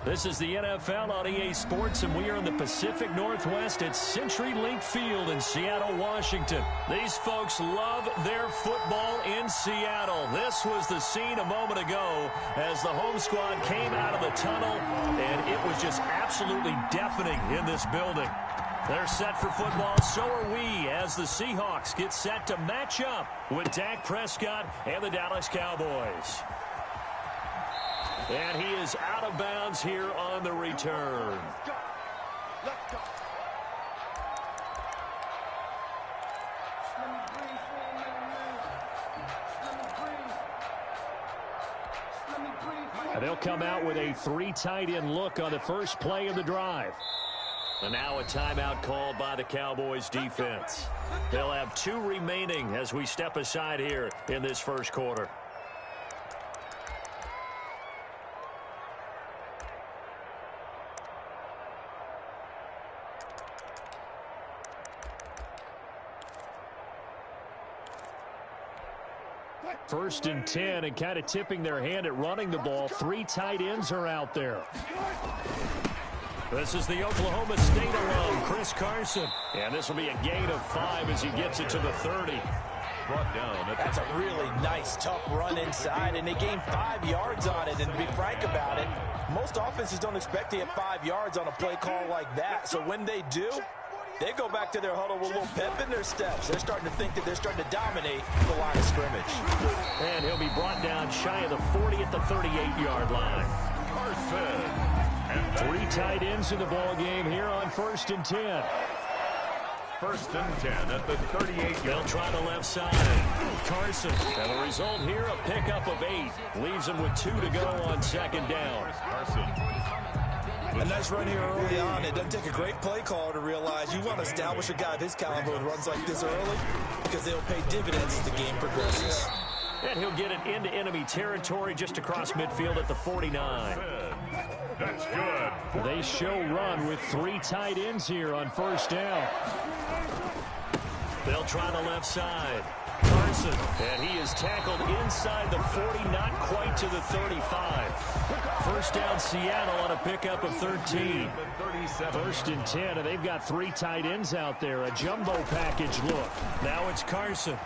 This is the NFL on EA Sports, and we are in the Pacific Northwest at CenturyLink Field in Seattle, Washington. These folks love their football in Seattle. This was the scene a moment ago as the home squad came out of the tunnel, and it was just absolutely deafening in this building. They're set for football, so are we, as the Seahawks get set to match up with Dak Prescott and the Dallas Cowboys. And he is out of bounds here on the return. Let's go. And they'll come out with a three tight end look on the first play of the drive. And now a timeout called by the Cowboys defense. They'll have 2 remaining as we step aside here in this first quarter. First and 10, and kind of tipping their hand at running the ball. 3 tight ends are out there. This is the Oklahoma State alum, Chris Carson. And this will be a gain of 5 as he gets it to the 30. Brought down. That's a really nice, tough run inside, and they gained 5 yards on it. And to be frank about it, most offenses don't expect to get 5 yards on a play call like that. So when they do, they go back to their huddle with a little pep in their steps. They're starting to think that they're starting to dominate the line of scrimmage. And he'll be brought down shy of the 40 at the 38-yard line. Carson. 3 tight ends in the ball game here on 1st and 10. 1st and 10 at the 38-yard. They'll try the left side. Carson. And the result here, a pickup of 8. Leaves him with 2 to go on 2nd down. Carson. A nice run here early on. It doesn't take a great play caller to realize you want to establish a guy of his caliber who runs like this early because they'll pay dividends as the game progresses. And he'll get it into enemy territory just across midfield at the 49. That's good. They show run with 3 tight ends here on 1st down. They'll try the left side. Carson, and he is tackled inside the 40, not quite to the 35. 1st down Seattle on a pickup of 13. 1st and 10, and they've got 3 tight ends out there. A jumbo package look. Now it's Carson.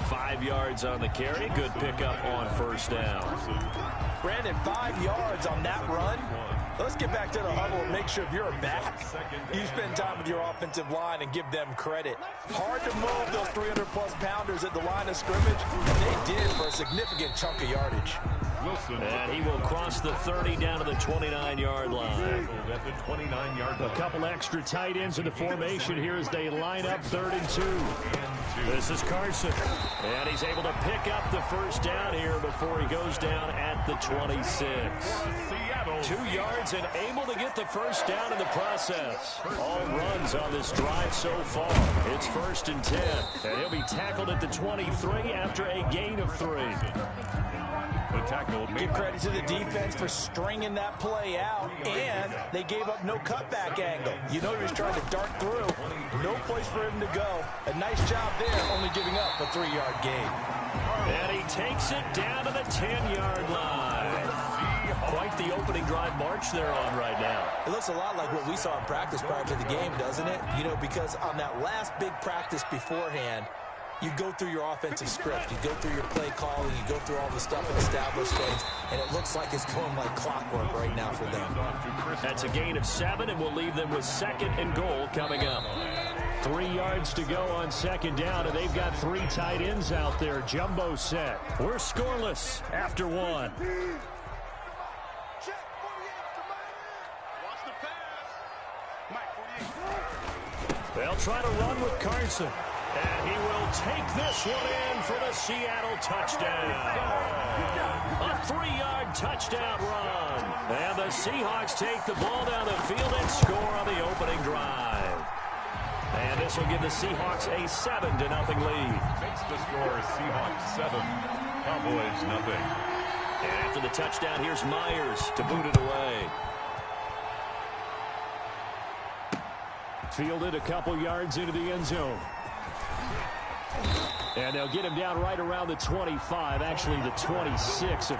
5 yards on the carry. Good pickup on 1st down. Brandon, 5 yards on that run. Let's get back to the huddle and make sure if you're a back, you spend time with your offensive line and give them credit. Hard to move those 300-plus pounders at the line of scrimmage, and they did for a significant chunk of yardage. And he will cross the 30 down to the 29-yard line. At the 29-yard line. A couple extra tight ends in the formation here as they line up 3rd and 2. This is Carson. And he's able to pick up the 1st down here before he goes down at the 26. 2 yards and able to get the 1st down in the process. All runs on this drive so far. It's 1st and 10. And he'll be tackled at the 23 after a gain of 3. The tackle. Give credit to the defense for stringing that play out, and they gave up no cutback angle. You know he was trying to dart through. No place for him to go. A nice job there, only giving up a 3-yard gain. And he takes it down to the 10-yard line. Quite the opening drive march they're on right now. It looks a lot like what we saw in practice prior to the game, doesn't it? You know, because on that last big practice beforehand, you go through your offensive script, you go through your play calling, you go through all the stuff and establish things, and it looks like it's going like clockwork right now for them. That's a gain of 7, and we'll leave them with 2nd and goal coming up. 3 yards to go on 2nd down, and they've got 3 tight ends out there. Jumbo set. We're scoreless after 1. They'll try to run with Carson. And he will take this one in for the Seattle touchdown. A 3-yard touchdown run. And the Seahawks take the ball down the field and score on the opening drive. And this will give the Seahawks a 7-0 lead. Makes the score Seahawks 7, Cowboys 0. And after the touchdown, here's Myers to boot it away. Fielded a couple yards into the end zone. And they'll get him down right around the 25, actually the 26.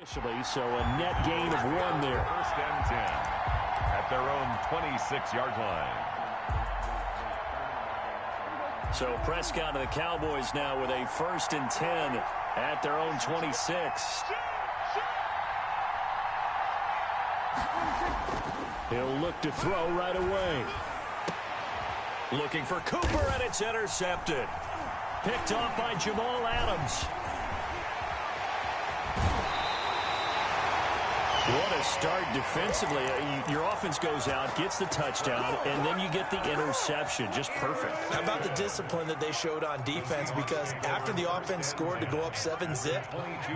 So a net gain of 1 there. First and 10 at their own 26-yard line. So Prescott and the Cowboys now with a 1st and 10 at their own 26. He'll look to throw right away. Looking for Cooper, and it's intercepted. Picked off by Jamal Adams. What a start defensively. Your offense goes out, gets the touchdown, and then you get the interception. Just perfect. How about the discipline that they showed on defense? Because after the offense scored to go up 7-zip,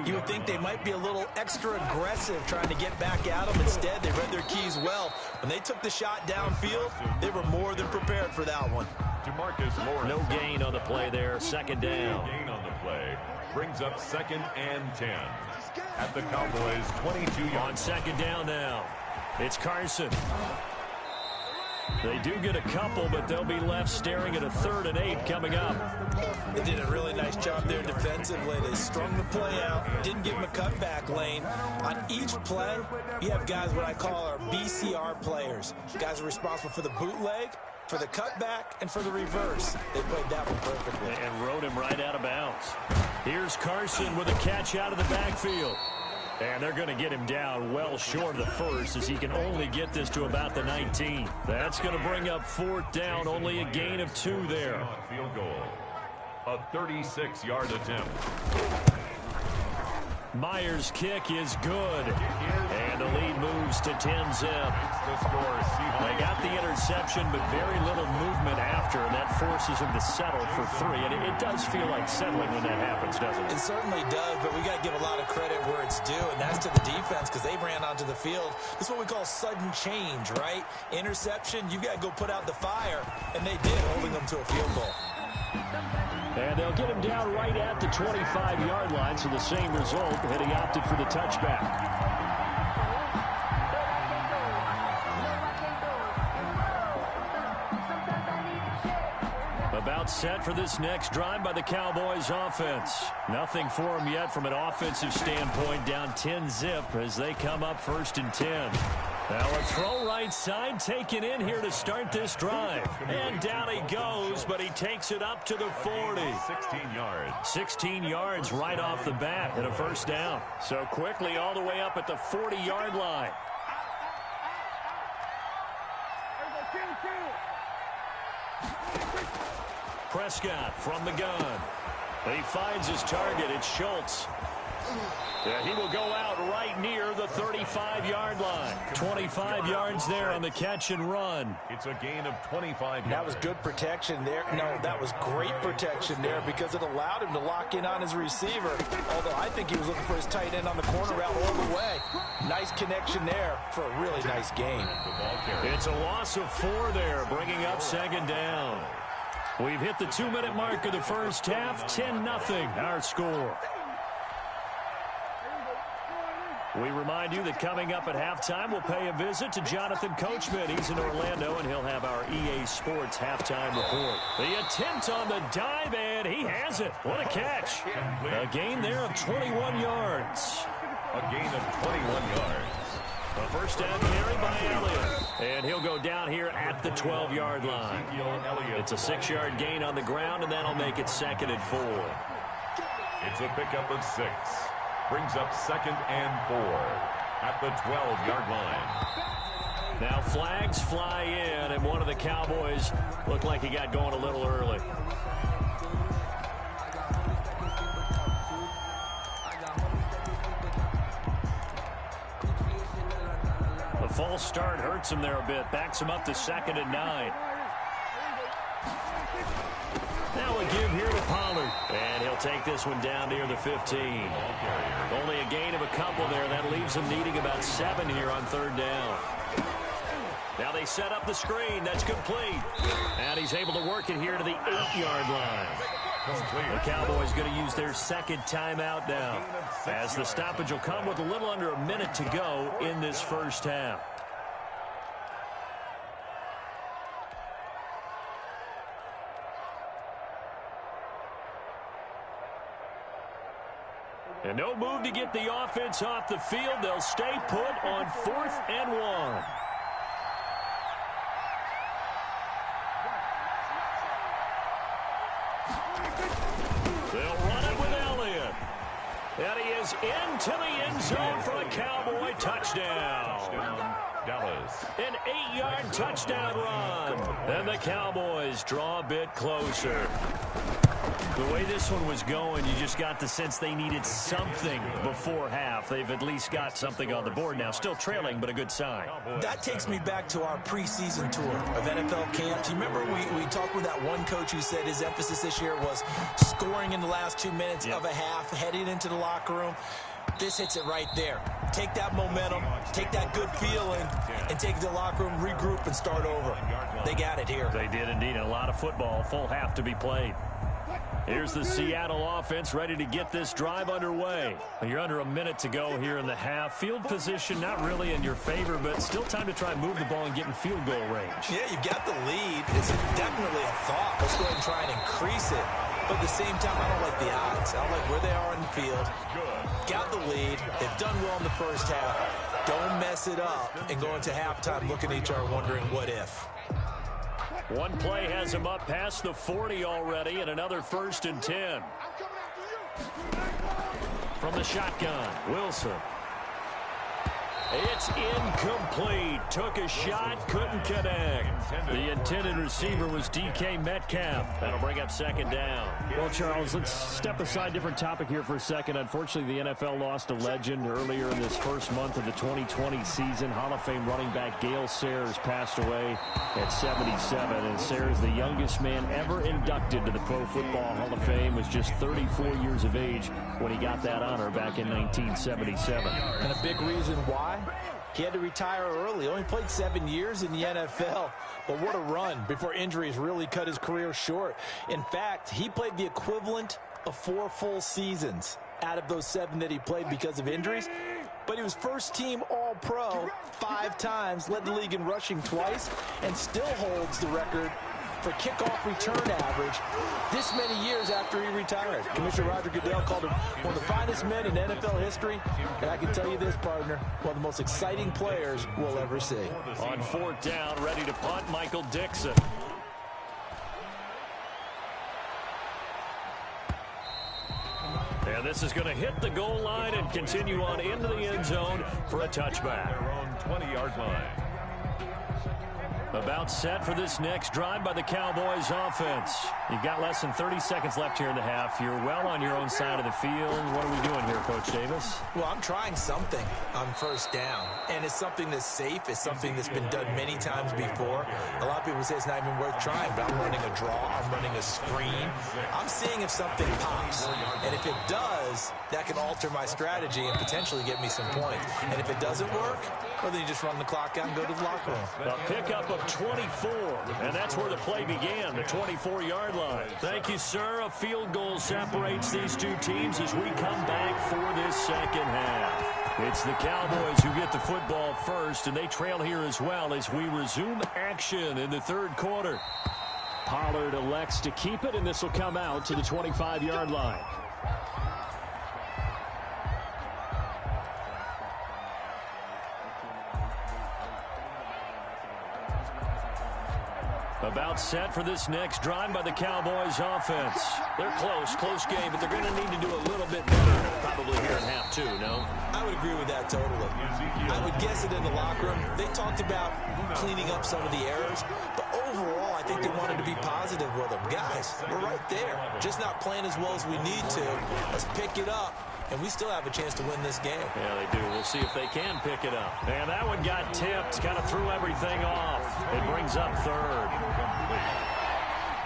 you would think they might be a little extra aggressive trying to get back at them. Instead, they read their keys well. When they took the shot downfield, they were more than prepared for that one. No gain on the play there. 2nd down. No gain on the play. Brings up 2nd and 10 at the Cowboys' 22-yard. On 2nd down now. It's Carson. They do get a couple, but they'll be left staring at a 3rd and 8 coming up. They did a really nice job there defensively. They strung the play out, didn't give them a cutback lane. On each play, you have guys what I call our BCR players. Guys are responsible for the bootleg, for the cutback, and for the reverse. They played that one perfectly. And rode him right out of bounds. Here's Carson with a catch out of the backfield. And they're going to get him down well short of the 1st, as he can only get this to about the 19. That's going to bring up 4th down, only a gain of 2 there. Field goal. A 36-yard attempt. Myers' kick is good. And the lead moves to 10-zip. They got the interception, but very little movement after, and that forces them to settle for 3. And it does feel like settling when that happens, doesn't it? It certainly does, but we got to give a lot of credit where it's due, and that's to the defense, because they ran onto the field. This is what we call sudden change, right? Interception, you got to go put out the fire, and they did, holding them to a field goal. And they'll get him down right at the 25-yard line, so the same result, and he opted for the touchback. About set for this next drive by the Cowboys offense. Nothing for them yet from an offensive standpoint, down 10-zip as they come up 1st and 10. Now a throw right side taken in here to start this drive. And down he goes, but he takes it up to the 40. 16 yards. 16 yards right off the bat and a 1st down. So quickly all the way up at the 40-yard line. Prescott from the gun. He finds his target. It's Schultz. Yeah, he will go out right near the 35-yard line. 25 yards there on the catch and run. It's a gain of 25 yards. That was good protection there. No, that was great protection there because it allowed him to lock in on his receiver. Although I think he was looking for his tight end on the corner route all the way. Nice connection there for a really nice game. It's a loss of 4 there, bringing up 2nd down. We've hit the 2-minute mark of the first half. 10-0 our score. We remind you that coming up at halftime, we'll pay a visit to Jonathan Coachman. He's in Orlando, and he'll have our EA Sports halftime report. The attempt on the dive, and he has it. What a catch. A gain there of 21 yards. A gain of 21 yards. A 1st down carry by Elliott. And he'll go down here at the 12-yard line. It's a 6-yard gain on the ground, and that'll make it 2nd and 4. It's a pickup of 6. Brings up 2nd and 4 at the 12-yard line. Now flags fly in, and one of the Cowboys looked like he got going a little early. The false start hurts him there a bit. Backs him up to 2nd and 9. Now a give here to Pollard. And he'll take this one down near the 15. Only a gain of a couple there. That leaves him needing about 7 here on 3rd down. Now they set up the screen. That's complete. And he's able to work it here to the 8-yard line. The Cowboys going to use their 2nd timeout now, as the stoppage will come with a little under a minute to go in this first half. And no move to get the offense off the field. They'll stay put on 4th and 1. They'll run it with Elliott. And he is into the end zone for a Cowboy touchdown. Dallas. An 8-yard touchdown run. And the Cowboys draw a bit closer. The way this one was going, you just got the sense they needed something before half. They've at least got something on the board now. Still trailing, but a good sign. That takes me back to our preseason tour of NFL camps. You remember we talked with that one coach who said his emphasis this year was scoring in the last 2 minutes of a half, heading into the locker room. This hits it right there. Take that momentum, take that good feeling, and take it to the locker room, regroup, and start over. They got it here. They did indeed. And a lot of football, full half to be played. Here's the Seattle offense ready to get this drive underway. You're under a minute to go here in the half. Field position not really in your favor, but still time to try and move the ball and get in field goal range. Yeah, you've got the lead. It's definitely a thought. Let's go ahead and try and increase it. But at the same time, I don't like the odds. I don't like where they are in the field. Got the lead. They've done well in the first half. Don't mess it up and go into halftime looking at each other wondering what if. One play has him up past the 40 already, and another 1st and 10. From the shotgun, Wilson. It's incomplete. Took a shot, couldn't connect. The intended receiver was DK Metcalf. That'll bring up 2nd down. Well, Charles, let's step aside, different topic here for a second. Unfortunately, the NFL lost a legend earlier in this first month of the 2020 season. Hall of Fame running back Gale Sayers passed away at 77. And Sayers, the youngest man ever inducted to the Pro Football Hall of Fame, was just 34 years of age when he got that honor back in 1977. And a big reason why? He had to retire early. Only played 7 years in the NFL. But what a run before injuries really cut his career short. In fact, he played the equivalent of 4 full seasons out of those 7 that he played because of injuries. But he was first-team All-Pro 5 times, led the league in rushing twice, and still holds the record for kickoff return average this many years after he retired. Commissioner Roger Goodell called him one of the finest men in NFL history. And I can tell you this, partner, one of the most exciting players we'll ever see. On 4th down, ready to punt, Michael Dixon. And this is going to hit the goal line and continue on into the end zone for a touchback. Their own 20-yard line. About set for this next drive by the Cowboys offense. You've got less than 30 seconds left here in the half. You're well on your own side of the field. What are we doing here, Coach Davis? Well, I'm trying something on 1st down, and it's something that's safe. It's something that's been done many times before. A lot of people say it's not even worth trying, but I'm running a draw. I'm running a screen. I'm seeing if something pops, and if it does, that can alter my strategy and potentially get me some points. And if it doesn't work, well, then you just run the clock out and go to the locker room. A pickup of 24, and that's where the play began, the 24-yard line. Thank you, sir. A field goal separates these two teams as we come back for this second half. It's the Cowboys who get the football first, and they trail here as well as we resume action in the 3rd quarter. Pollard elects to keep it, and this will come out to the 25-yard line. About set for this next drive by the Cowboys offense. They're close game, but they're going to need to do a little bit better probably here in half 2, no? I would agree with that totally. I would guess it in the locker room. They talked about cleaning up some of the errors, but overall, I think they wanted to be positive with them. Guys, we're right there. Just not playing as well as we need to. Let's pick it up, and we still have a chance to win this game. Yeah, they do. We'll see if they can pick it up. And that one got tipped, kind of threw everything off. It brings up 3rd.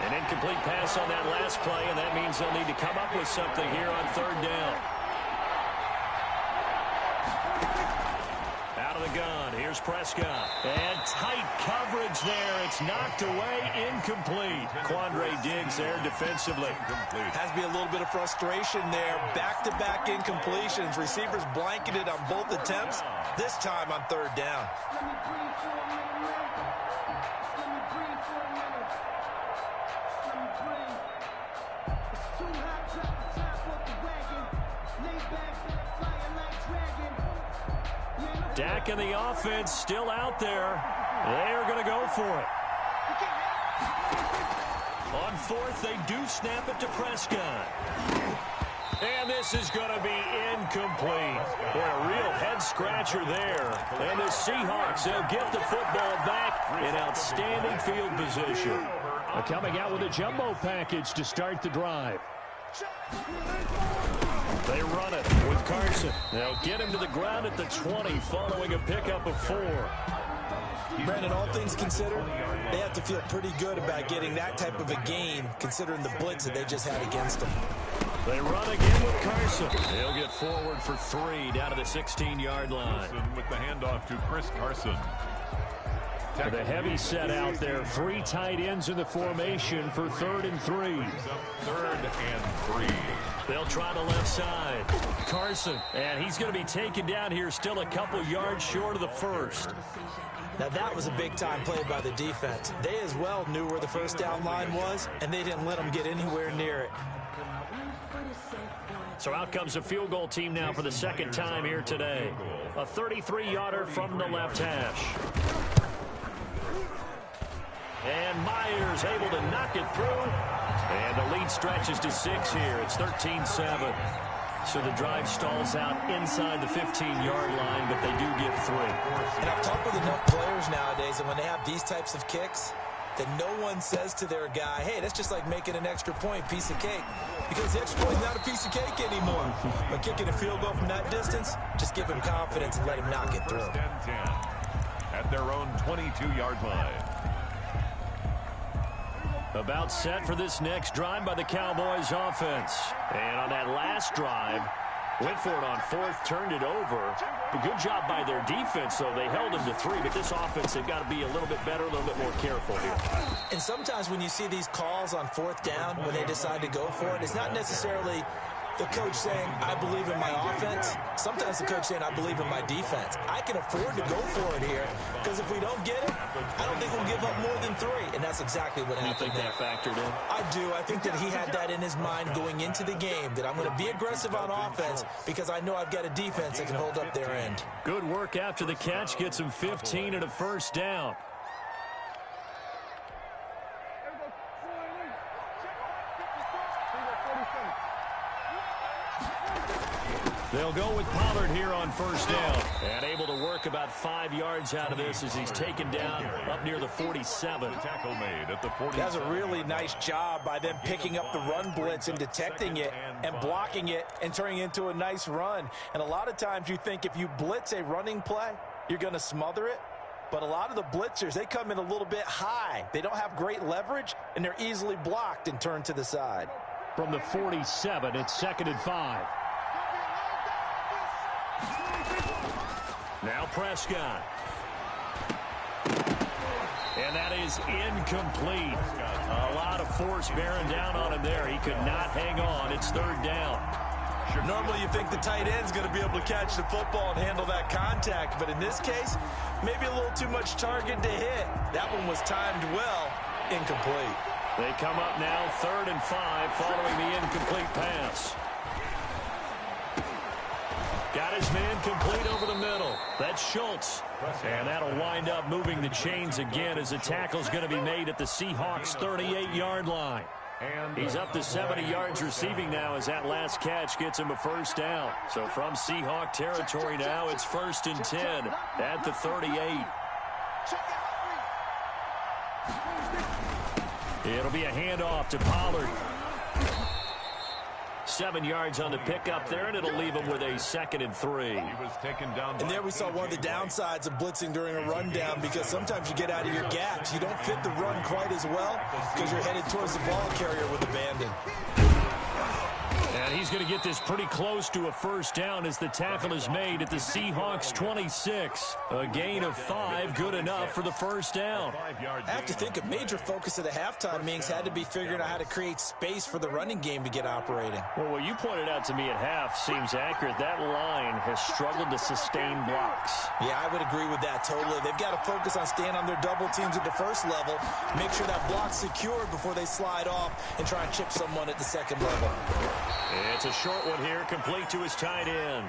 An incomplete pass on that last play, and that means they'll need to come up with something here on 3rd down. Out of the gun, here's Prescott. And tight coverage there. It's knocked away, incomplete. Quandre Diggs there defensively. Has to be a little bit of frustration there. Back-to-back incompletions. Receivers blanketed on both attempts, this time on 3rd down. Too hot, drop the top off the wagon. Lay back. Dak and the offense still out there. They're going to go for it. On fourth, they do snap it to Prescott. And this is going to be incomplete. Boy, a real head-scratcher there. And the Seahawks, they'll get the football back in outstanding field position. Coming out with a jumbo package to start the drive. They run it with Carson. They'll get him to the ground at the 20 following a pickup of 4. Brandon, all things considered, they have to feel pretty good about getting that type of a gain considering the blitz that they just had against them. They run again with Carson. They'll get forward for 3 down to the 16-yard line. With the handoff to Chris Carson. The heavy set out there. 3 tight ends in the formation for 3rd and 3. 3rd and 3. They'll try the left side. Carson, and he's going to be taken down here still a couple yards short of the first. Now that was a big-time play by the defense. They as well knew where the first down line was, and they didn't let them get anywhere near it. So out comes a field goal team now for the second time here today. A 33-yarder from the left hash. And Myers able to knock it through. And the lead stretches to 6 here. It's 13-7. So the drive stalls out inside the 15-yard line, but they do get 3. And I've talked with enough players nowadays that when they have these types of kicks, that no one says to their guy, hey, that's just like making an extra point, piece of cake. Because the extra point is not a piece of cake anymore. But kicking a field goal from that distance, just give him confidence and let him knock it through. 10-10 at their own 22-yard line. About set for this next drive by the Cowboys offense. And on that last drive, went for it on 4th, turned it over. A good job by their defense, though. They held them to 3, but this offense, they've got to be a little bit better, a little bit more careful here. And sometimes when you see these calls on 4th down, when they decide to go for it, it's not necessarily the coach saying, I believe in my offense. Sometimes the coach saying, I believe in my defense. I can afford to go for it here, because if we don't get it, I don't think we'll give up more than 3. And that's exactly what happened. You think that factored in? I do. I think that he had that in his mind going into the game, that I'm going to be aggressive on offense because I know I've got a defense that can hold up their end. Good work after the catch. Gets him 15 and a first down. They'll go with Pollard here on first down. And able to work about 5 yards out of this as he's taken down up near the 47. Tackle made at the 47. That's a really nice job by them picking up the run blitz and detecting it and blocking it and turning it into a nice run. And a lot of times you think if you blitz a running play, you're going to smother it. But a lot of the blitzers, they come in a little bit high. They don't have great leverage, and they're easily blocked and turned to the side. From the 47, it's 2nd and 5. Now Prescott. And that is incomplete. A lot of force bearing down on him there. He could not hang on. It's 3rd down. Normally you think the tight end's going to be able to catch the football and handle that contact. But in this case, maybe a little too much target to hit. That one was timed well. Incomplete. They come up now 3rd and 5 following the incomplete pass. Got his man complete over the middle. That's Schultz. And that'll wind up moving the chains again as the tackle's going to be made at the Seahawks' 38-yard line. He's up to 70 yards receiving now as that last catch gets him a first down. So from Seahawk territory now, it's 1st and 10 at the 38. It'll be a handoff to Pollard. 7 yards on the pickup there, and it'll leave him with a 2nd and 3. He was taken down. And there we saw one of the downsides of blitzing during a rundown, because sometimes you get out of your gaps. You don't fit the run quite as well because you're headed towards the ball carrier with abandon. And he's going to get this pretty close to a first down as the tackle is made at the Seahawks 26. A gain of 5, good enough for the first down. I have to think a major focus of the halftime meetings had to be figuring out how to create space for the running game to get operating. Well, what you pointed out to me at half seems accurate. That line has struggled to sustain blocks. Yeah, I would agree with that totally. They've got to focus on staying on their double teams at the first level, make sure that block's secured before they slide off and try and chip someone at the second level. It's a short one here, complete to his tight end.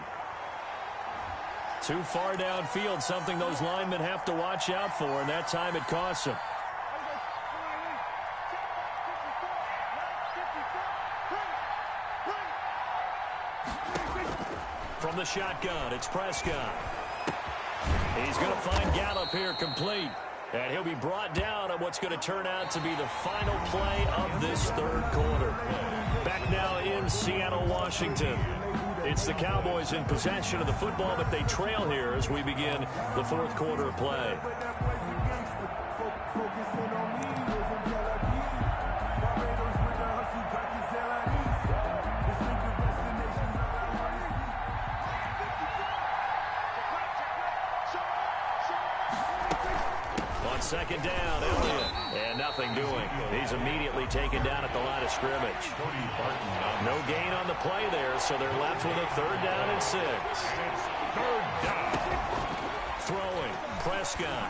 Too far downfield, something those linemen have to watch out for, and that time it costs them. From the shotgun, it's Prescott. He's going to find Gallup here complete. And he'll be brought down on what's going to turn out to be the final play of this third quarter. Back now in Seattle, Washington. It's the Cowboys in possession of the football, but they trail here as we begin the fourth quarter of play. Second down, Elliott, and nothing doing. He's immediately taken down at the line of scrimmage. No gain on the play there, so they're left with a third down and 6. Third down. Throwing, Prescott.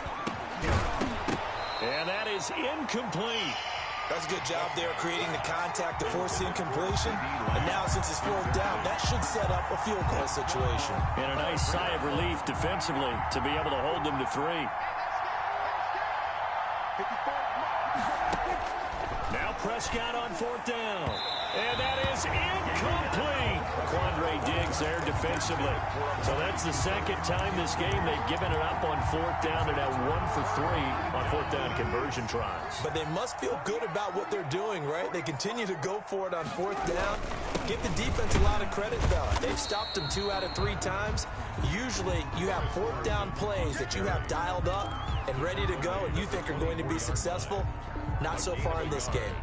And that is incomplete. That's a good job there creating the contact to force the incompletion. And now since it's fourth down, that should set up a field goal situation. And a nice sigh of relief defensively to be able to hold them to 3. Now Prescott on fourth down. And that is incomplete. Quandre Diggs there defensively. So that's the second time this game they've given it up on fourth down. They're now 1 for 3 on fourth down conversion tries. But they must feel good about what they're doing, right? They continue to go for it on fourth down. Give the defense a lot of credit, though. They've stopped them 2 out of 3 times. Usually you have fourth down plays that you have dialed up and ready to go and you think are going to be successful. Not so far in this game.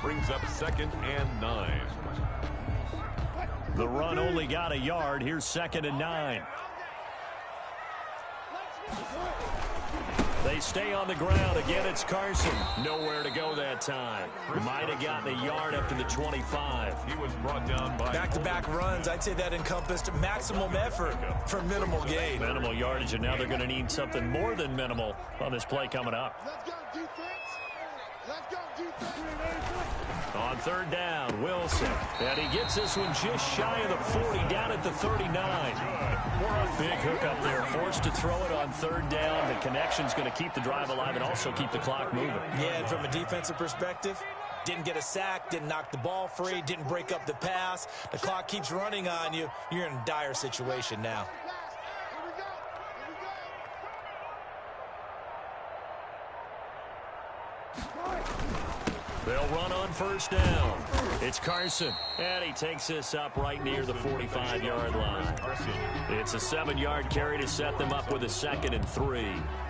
Brings up 2nd and 9. The run only got a yard. Here's 2nd and 9. They stay on the ground. Again, it's Carson. Nowhere to go that time. Might have gotten a yard up to the 25. He was brought down by back-to-back runs. I'd say that encompassed maximum effort for minimal gain. Minimal yardage, and now they're going to need something more than minimal on this play coming up. Let's go, defense. Let's go, defense. On third down, Wilson. And he gets this one just shy of the 40, down at the 39. Big hook up there, forced to throw it on third down. The connection's going to keep the drive alive and also keep the clock moving. Yeah, and from a defensive perspective, didn't get a sack, didn't knock the ball free, didn't break up the pass. The clock keeps running on you. You're in a dire situation now. They'll run on first down. It's Carson, and he takes this up right near the 45-yard line. It's a 7-yard carry to set them up with a 2nd and 3.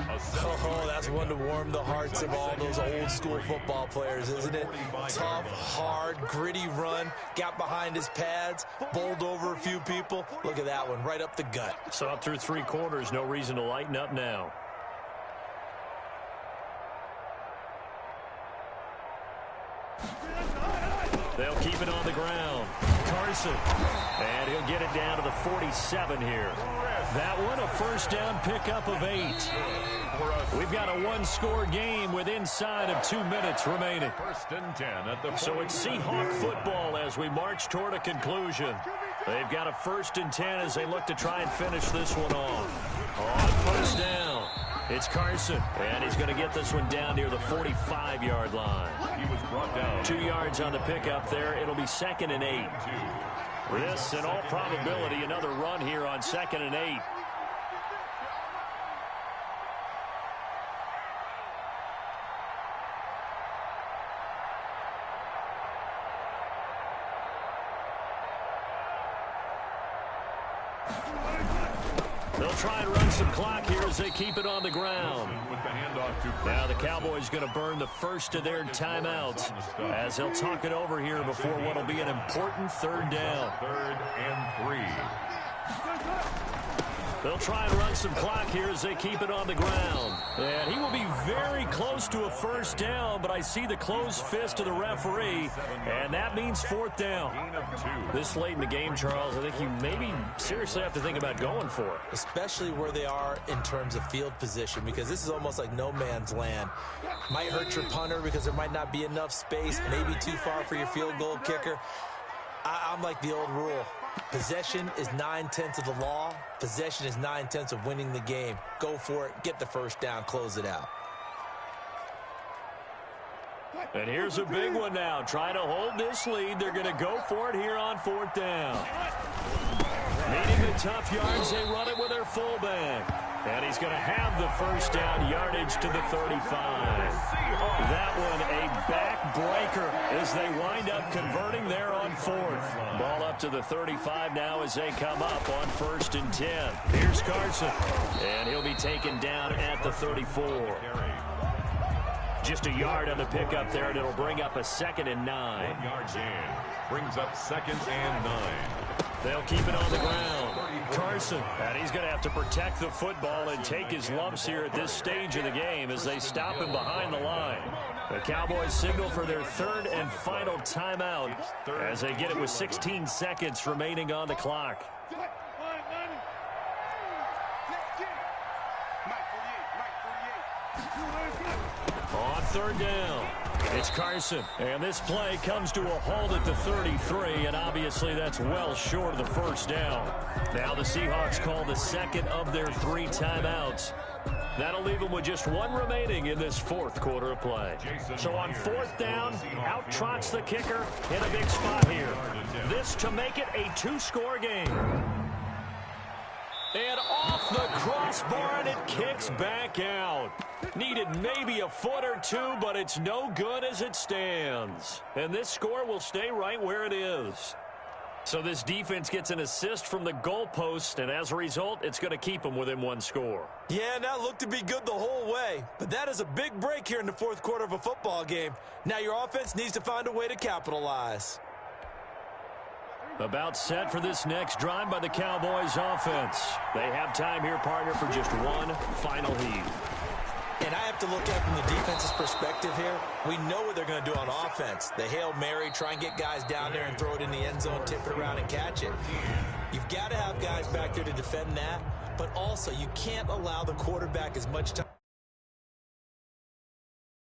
Oh, that's one to warm the hearts of all those old-school football players, isn't it? Tough, hard, gritty run, got behind his pads, bowled over a few people. Look at that one, right up the gut. So up through 3 quarters, no reason to lighten up now. They'll keep it on the ground. Carson. And he'll get it down to the 47 here. That one a first down pickup of 8. We've got a 1-score game with inside of 2 minutes remaining. 1st and 10 at the So it's Seahawk football as we march toward a conclusion. They've got a 1st and 10 as they look to try and finish this one off. On first down, it's Carson, and he's going to get this one down near the 45-yard line. He was brought down. 2 yards on the pickup there. It'll be 2nd and 8. This, in all probability, another run here on 2nd and 8. They'll try and run some clock here as they keep it on the ground. Now the Cowboys going to burn the first of their timeouts as they'll talk it over here before what will be an important 3rd down. 3rd and 3. They'll try and run some clock here as they keep it on the ground. And he will be very close to a first down, but I see the closed fist of the referee, and that means 4th down. This late in the game, Charles, I think you maybe seriously have to think about going for it. Especially where they are in terms of field position, because this is almost like no man's land. Might hurt your punter because there might not be enough space, maybe too far for your field goal kicker. I'm like the old rule. Possession is 9/10 of the law. Possession is 9/10 of winning the game. Go for it. Get the first down. Close it out. And here's a big one now. Trying to hold this lead. They're going to go for it here on 4th down. Needing the tough yards, they run it with their fullback. And he's going to have the first down yardage to the 35. That one a backbreaker as they wind up converting there on 4th. Ball up to the 35 now as they come up on 1st and 10. Here's Carson. And he'll be taken down at the 34. Just a yard on the pickup there, and it'll bring up a 2nd and 9. 1 yard gain. Brings up 2nd and 9. They'll keep it on the ground. Carson, and he's going to have to protect the football and take his lumps here at this stage of the game as they stop him behind the line. The Cowboys signal for their 3rd and final timeout as they get it with 16 seconds remaining on the clock. On 3rd down, it's Carson. And this play comes to a halt at the 33, and obviously that's well short of the first down. Now the Seahawks call the 2nd of their 3 timeouts. That'll leave them with just 1 remaining in this 4th quarter of play. So on 4th down, out trots the kicker in a big spot here. This to make it a 2-score game. And off the crossbar, and it kicks back out. Needed maybe a foot or 2, but it's no good as it stands. And this score will stay right where it is. So this defense gets an assist from the goalpost, and as a result, it's going to keep them within 1 score. Yeah, and that looked to be good the whole way. But that is a big break here in the 4th quarter of a football game. Now your offense needs to find a way to capitalize. About set for this next drive by the Cowboys offense. They have time here, partner, for just 1 final heave. And I have to look at it from the defense's perspective here. We know what they're going to do on offense. The Hail Mary, try and get guys down there and throw it in the end zone, tip it around and catch it. You've got to have guys back there to defend that, but also you can't allow the quarterback as much time.